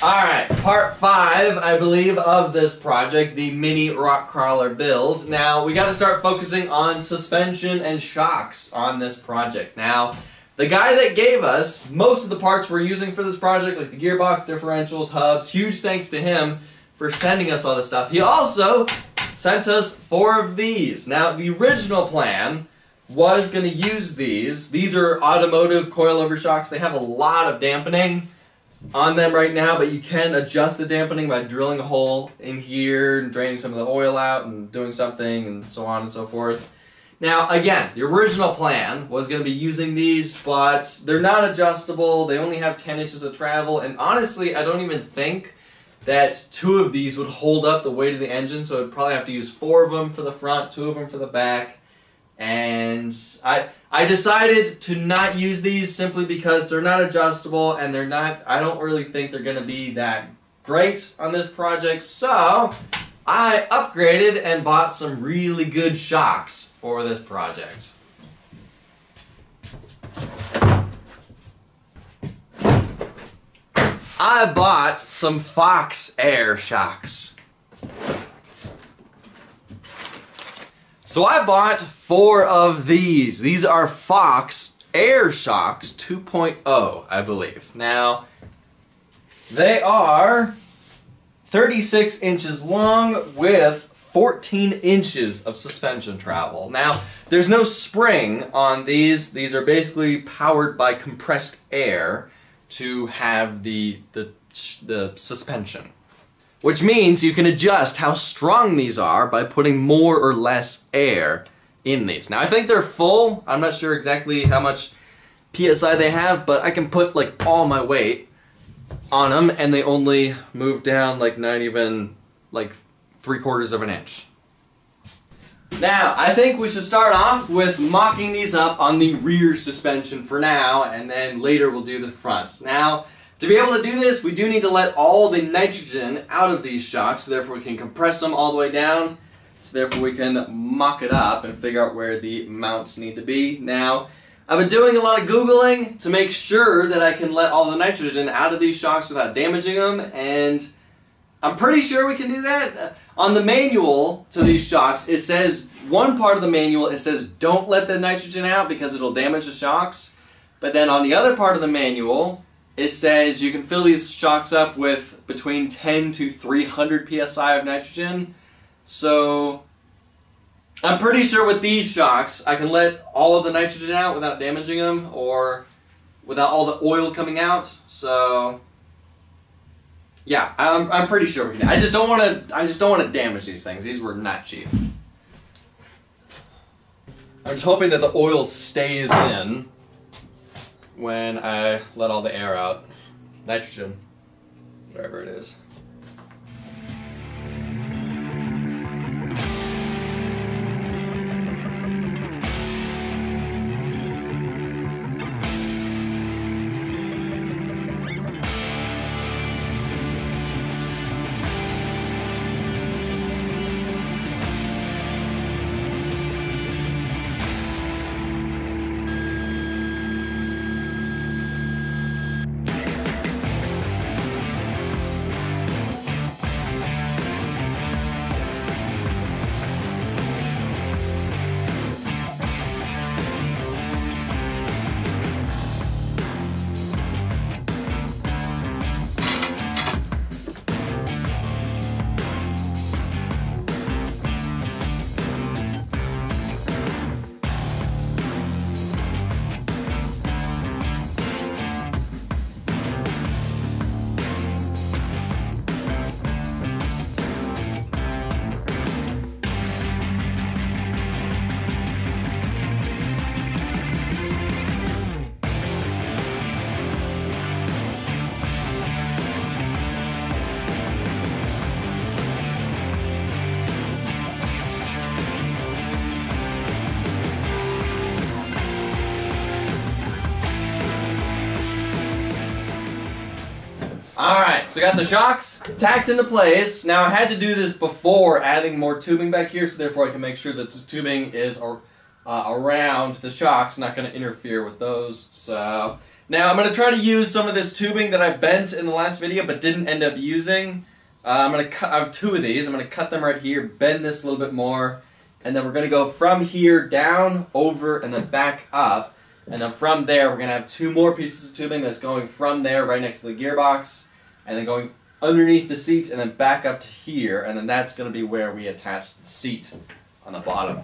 Alright, part 5, I believe, of this project, the mini rock crawler build. Now, we gotta start focusing on suspension and shocks on this project. Now, the guy that gave us most of the parts we're using for this project, like the gearbox, differentials, hubs, huge thanks to him for sending us all this stuff. He also sent us 4 of these. Now, the original plan was gonna use these. These are automotive coilover shocks. They have a lot of dampening on them right now, but you can adjust the dampening by drilling a hole in here and draining some of the oil out and doing something and so on and so forth. Now again, the original plan was going to be using these, but they're not adjustable. They only have 10 inches of travel, and honestly I don't even think that 2 of these would hold up the weight of the engine, so I'd probably have to use 4 of them for the front, 2 of them for the back. And I decided to not use these simply because they're not adjustable and they're not, I don't really think they're going to be that great on this project. So I upgraded and bought some really good shocks for this project. I bought some Fox Air shocks. So I bought 4 of these. These are Fox Air Shocks 2.0, I believe. Now, they are 36 inches long with 14 inches of suspension travel. Now, there's no spring on these. These are basically powered by compressed air to have the suspension. Which means you can adjust how strong these are by putting more or less air in these. Now I think they're full. I'm not sure exactly how much PSI they have, but I can put like all my weight on them and they only move down like not even like 3/4 of an inch. Now I think we should start off with mocking these up on the rear suspension for now, and then later we'll do the front. Now, to be able to do this, we do need to let all the nitrogen out of these shocks, so therefore we can compress them all the way down, so therefore we can mock it up and figure out where the mounts need to be. Now, I've been doing a lot of Googling to make sure that I can let all the nitrogen out of these shocks without damaging them, and I'm pretty sure we can do that. On the manual to these shocks, it says, one part of the manual, it says don't let the nitrogen out because it'll damage the shocks, but then on the other part of the manual, it says you can fill these shocks up with between 10 to 300 psi of nitrogen. So I'm pretty sure with these shocks I can let all of the nitrogen out without damaging them or without all the oil coming out. So yeah, I'm pretty sure we can. I just don't want to damage these things. These were not cheap. I'm just hoping that the oil stays in when I let all the air out. Nitrogen, whatever it is. Alright, so I got the shocks tacked into place. Now I had to do this before adding more tubing back here, so therefore I can make sure that the tubing is around the shocks, not going to interfere with those. So Now I'm going to try to use some of this tubing that I bent in the last video but didn't end up using. I have 2 of these. I'm going to cut them right here, bend this a little bit more, and then we're going to go from here down, over, and then back up. And then from there we're going to have 2 more pieces of tubing that's going from there right next to the gearbox, and then going underneath the seat and then back up to here, and then that's going to be where we attach the seat on the bottom.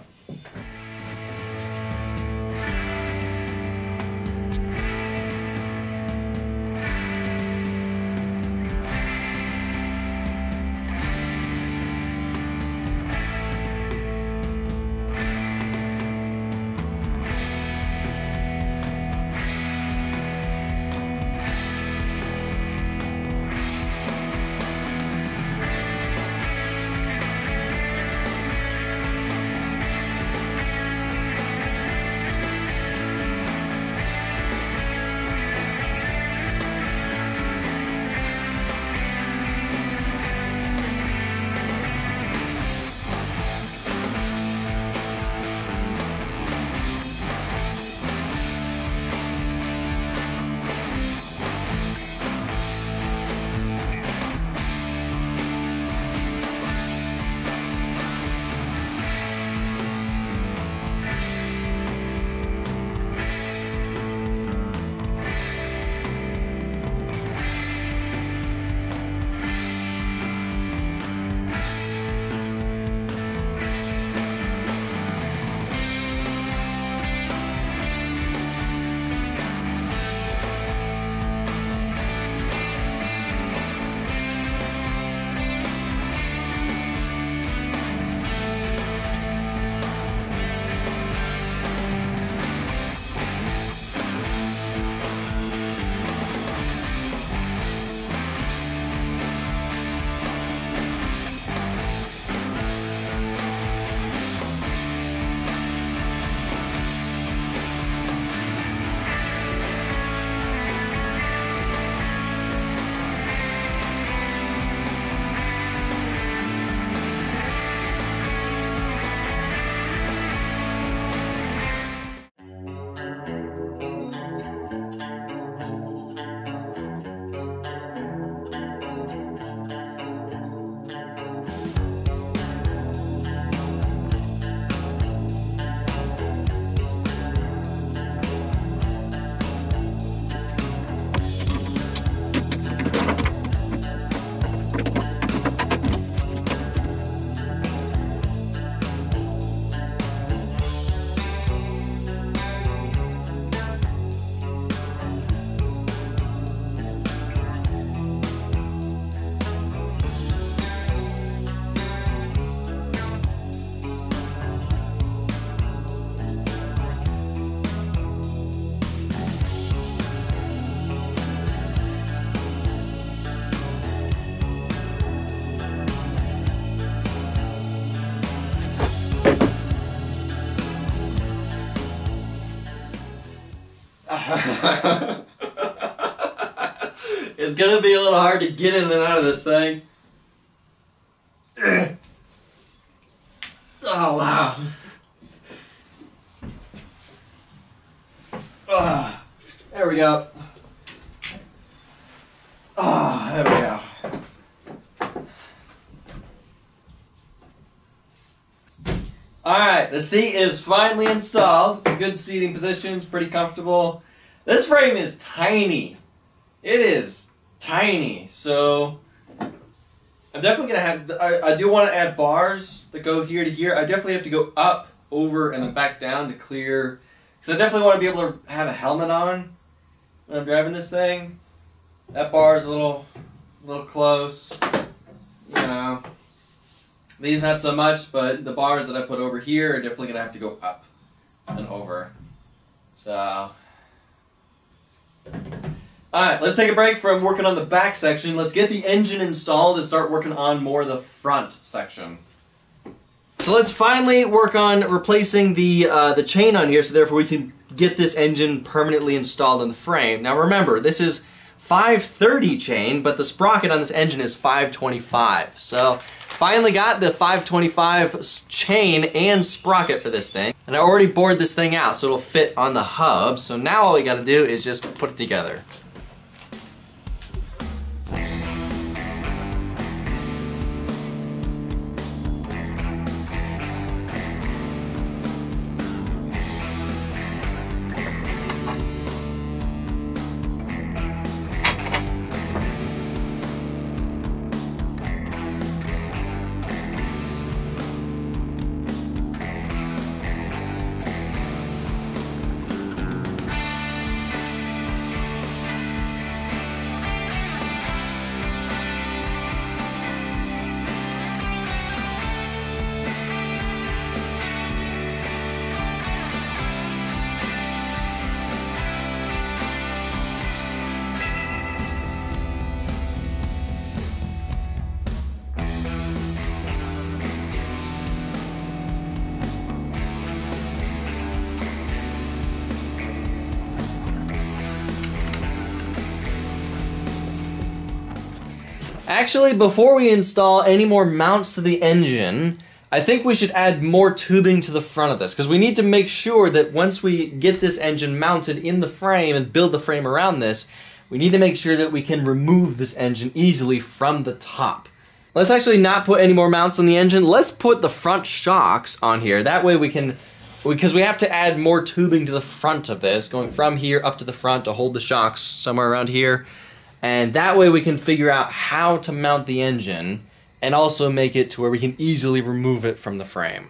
It's gonna be a little hard to get in and out of this thing. Oh wow. There we go. There we go. Alright, the seat is finally installed. It's a good seating position, it's pretty comfortable. This frame is tiny. It is tiny, so I'm definitely going to have, I do want to add bars that go here to here. I definitely have to go up, over, and then back down to clear, because I definitely want to be able to have a helmet on when I'm driving this thing. That bar is a little close, you know. These not so much, but the bars that I put over here are definitely going to have to go up and over. So, alright, let's take a break from working on the back section. Let's get the engine installed and start working on more of the front section. So let's finally work on replacing the chain on here, so therefore we can get this engine permanently installed in the frame. Now remember, this is 530 chain, but the sprocket on this engine is 525. So Finally got the 525 chain and sprocket for this thing. And I already bored this thing out so it'll fit on the hub. So now all we gotta do is just put it together. Actually, before we install any more mounts to the engine, I think we should add more tubing to the front of this, because we need to make sure that once we get this engine mounted in the frame and build the frame around this, we need to make sure that we can remove this engine easily from the top. Let's actually not put any more mounts on the engine. Let's put the front shocks on here. That way we can, because we have to add more tubing to the front of this, going from here up to the front to hold the shocks somewhere around here. And that way we can figure out how to mount the engine and also make it to where we can easily remove it from the frame.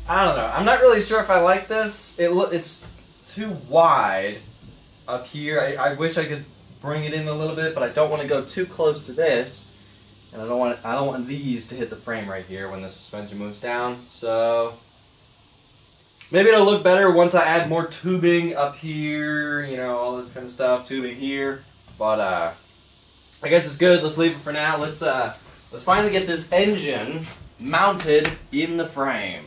I don't know. I'm not really sure if I like this. It's too wide up here. I wish I could bring it in a little bit, but I don't want to go too close to this. And I don't want these to hit the frame right here when the suspension moves down. So maybe it'll look better once I add more tubing up here, you know, all this kind of stuff, tubing here. But I guess it's good. Let's leave it for now. Let's finally get this engine mounted in the frame.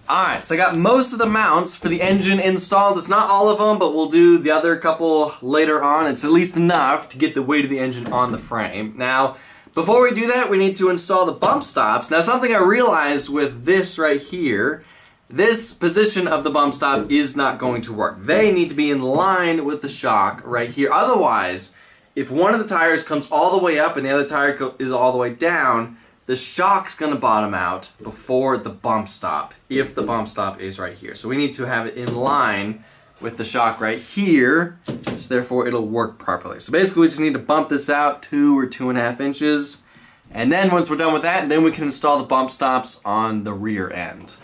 Alright, so I got most of the mounts for the engine installed. It's not all of them, but we'll do the other couple later on. It's at least enough to get the weight of the engine on the frame. Now, before we do that, we need to install the bump stops. Now, something I realized with this right here, this position of the bump stop is not going to work. They need to be in line with the shock right here. Otherwise, if one of the tires comes all the way up and the other tire is all the way down, the shock's going to bottom out before the bump stop, if the bump stop is right here. So we need to have it in line with the shock right here, so therefore it'll work properly. So basically we just need to bump this out 2 or 2.5 inches, and then once we're done with that, then we can install the bump stops on the rear end.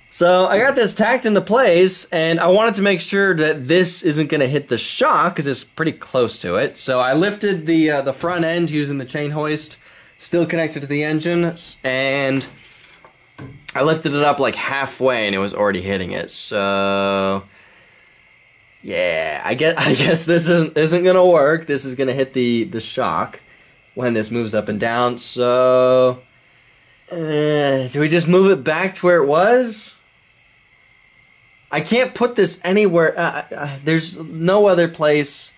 So I got this tacked into place, and I wanted to make sure that this isn't going to hit the shock because it's pretty close to it. So I lifted the front end using the chain hoist, still connected to the engine, and I lifted it up like halfway, and it was already hitting it. So yeah, I guess this isn't going to work. This is going to hit the shock when this moves up and down. So do we just move it back to where it was? I can't put this anywhere. There's no other place.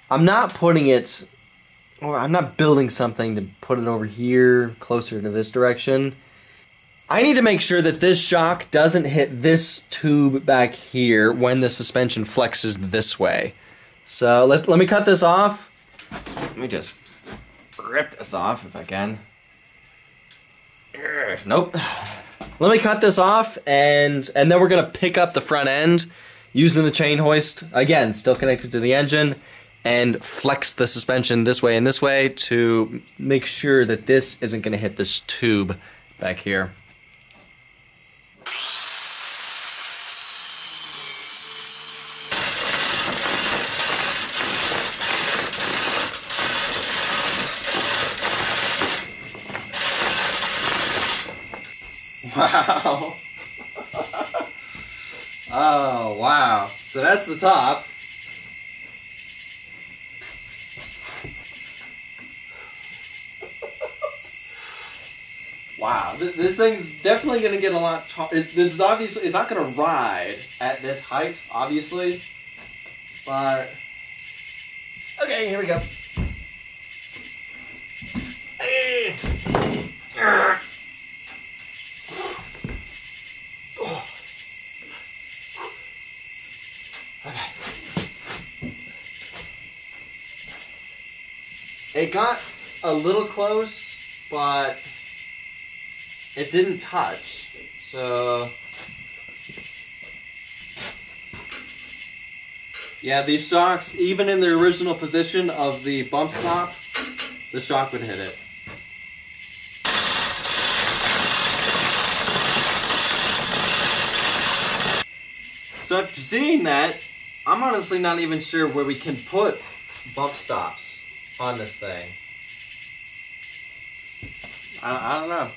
I'm not putting it, or I'm not building something to put it over here, closer to this direction. I need to make sure that this shock doesn't hit this tube back here when the suspension flexes this way. So let me cut this off. Let me just rip this off if I can. Nope. Let me cut this off, and then we're gonna pick up the front end using the chain hoist, again, still connected to the engine, and flex the suspension this way and this way to make sure that this isn't gonna hit this tube back here. Wow. Oh, wow. So that's the top. Wow. This thing's definitely going to get a lot taller. This is obviously, it's not going to ride at this height, obviously. But, okay, here we go. It got a little close, but it didn't touch, so yeah, these shocks, even in the original position of the bump stop, the shock would hit it. So after seeing that, I'm honestly not even sure where we can put bump stops on this thing. I don't know.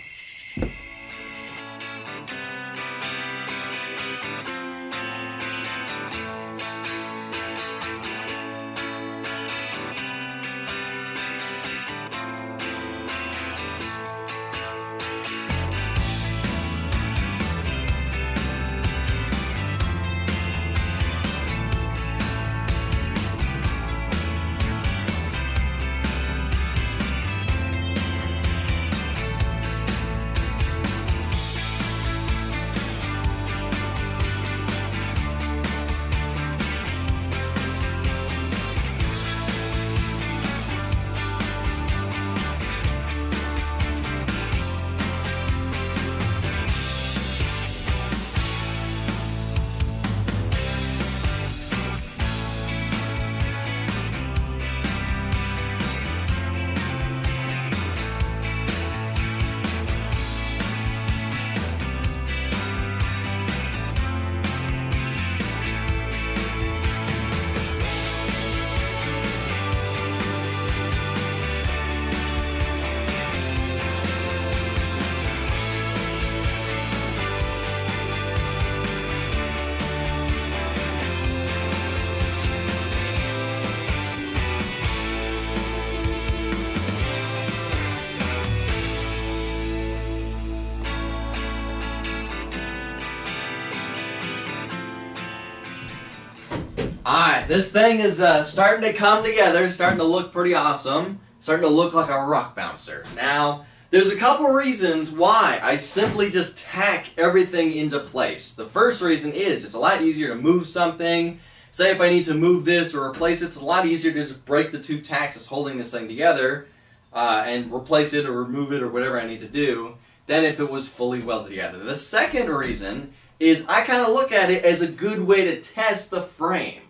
Alright, this thing is starting to come together, starting to look pretty awesome, starting to look like a rock bouncer. Now, there's a couple reasons why I simply just tack everything into place. The first reason is it's a lot easier to move something. Say if I need to move this or replace it, it's a lot easier to just break the two tacks that's holding this thing together and replace it or remove it or whatever I need to do than if it was fully welded together. The second reason is I kind of look at it as a good way to test the frame.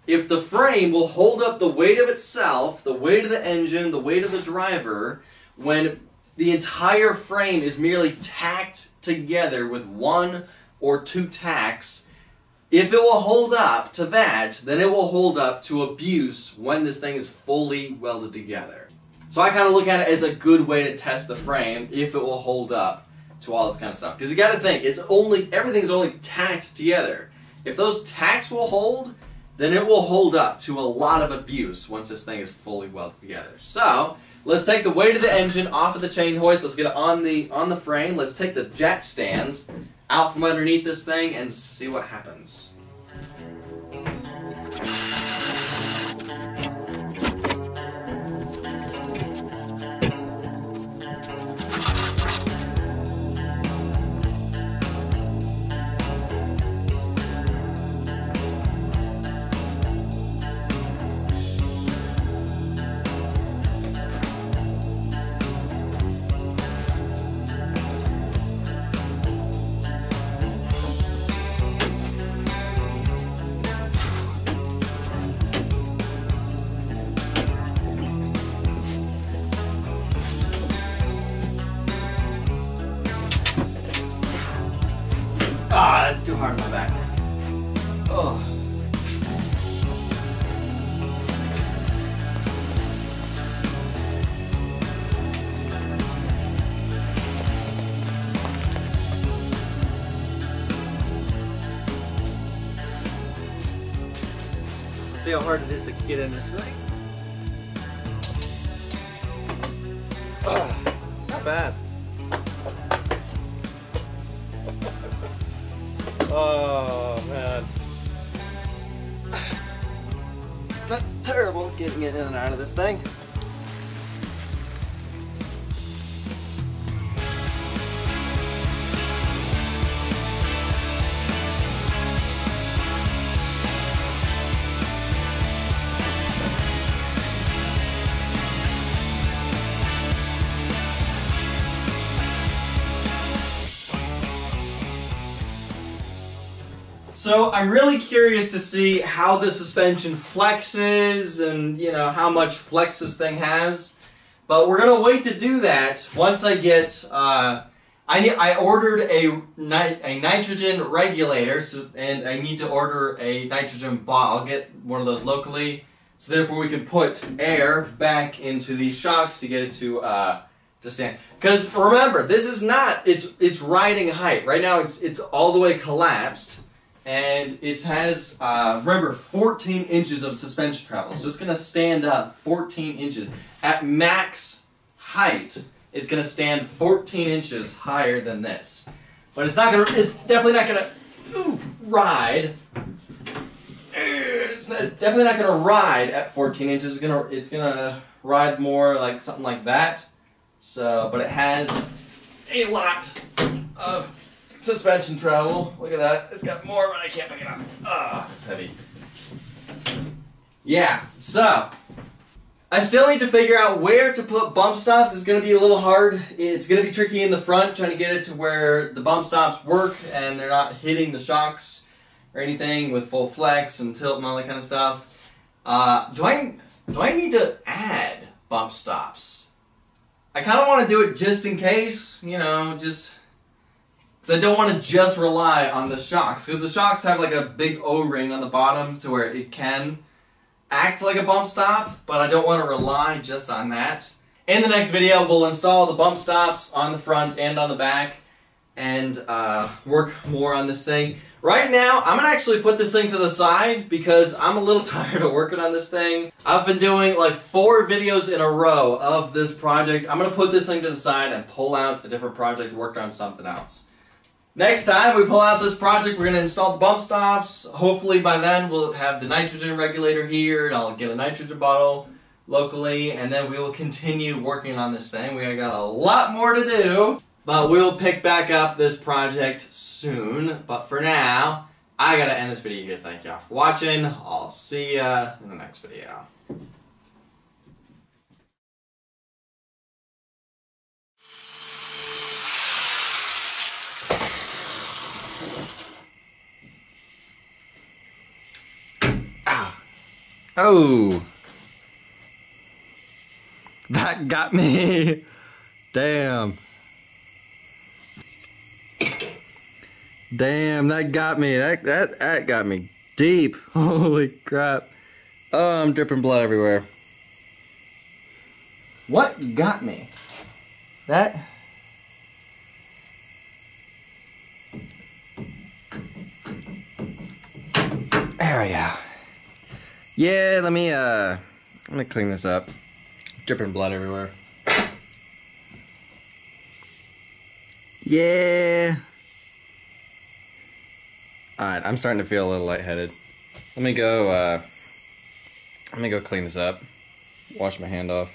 If the frame will hold up the weight of itself, the weight of the engine, the weight of the driver, when the entire frame is merely tacked together with one or two tacks, if it will hold up to that, then it will hold up to abuse when this thing is fully welded together. So I kind of look at it as a good way to test the frame if it will hold up to all this kind of stuff. Because you got to think, everything's only tacked together. If those tacks will hold, then it will hold up to a lot of abuse once this thing is fully welded together. So let's take the weight of the engine off of the chain hoist. Let's get it on the frame. Let's take the jack stands out from underneath this thing and see what happens. Ah, that's too hard on my back. Oh. Let's see how hard it is to get in this thing. Not bad. Oh man, it's not terrible getting it in and out of this thing. So I'm really curious to see how the suspension flexes and, you know, how much flex this thing has. But we're going to wait to do that once I get I ordered a nitrogen regulator, and I need to order a nitrogen bottle. I'll get one of those locally, so therefore we can put air back into these shocks to get it to stand. Because remember, this is not it's riding height. Right now it's all the way collapsed, and it has remember 14 inches of suspension travel, so it's gonna stand up 14 inches at max height. It's gonna stand 14 inches higher than this, but it's definitely not gonna ride. It's definitely not gonna ride at 14 inches. It's gonna ride more like something like that. So, but it has a lot of suspension travel. Look at that. It's got more, but I can't pick it up. Ah, it's heavy. Yeah. So. I still need to figure out where to put bump stops. It's going to be a little hard. It's going to be tricky in the front, trying to get it to where the bump stops work and they're not hitting the shocks or anything with full flex and tilt and all that kind of stuff. Do I need to add bump stops? I kind of want to do it just in case, you know, just because I don't want to just rely on the shocks, because the shocks have like a big O-ring on the bottom to where it can act like a bump stop, but I don't want to rely just on that. In the next video, we'll install the bump stops on the front and on the back and work more on this thing. Right now, I'm going to actually put this thing to the side because I'm a little tired of working on this thing. I've been doing like 4 videos in a row of this project. I'm going to put this thing to the side and pull out a different project, work on something else. Next time we pull out this project, we're going to install the bump stops. Hopefully by then we'll have the nitrogen regulator here, and I'll get a nitrogen bottle locally, and then we will continue working on this thing. We got a lot more to do, but we'll pick back up this project soon. But for now, I got to end this video here. Thank y'all for watching. I'll see ya in the next video. Oh, that got me. Damn. Damn, that got me. That got me deep. Holy crap. Oh, I'm dripping blood everywhere. What got me? That... There we go. Yeah, let me clean this up. Dripping blood everywhere. Yeah. Alright, I'm starting to feel a little lightheaded. Let me go clean this up. Wash my hand off.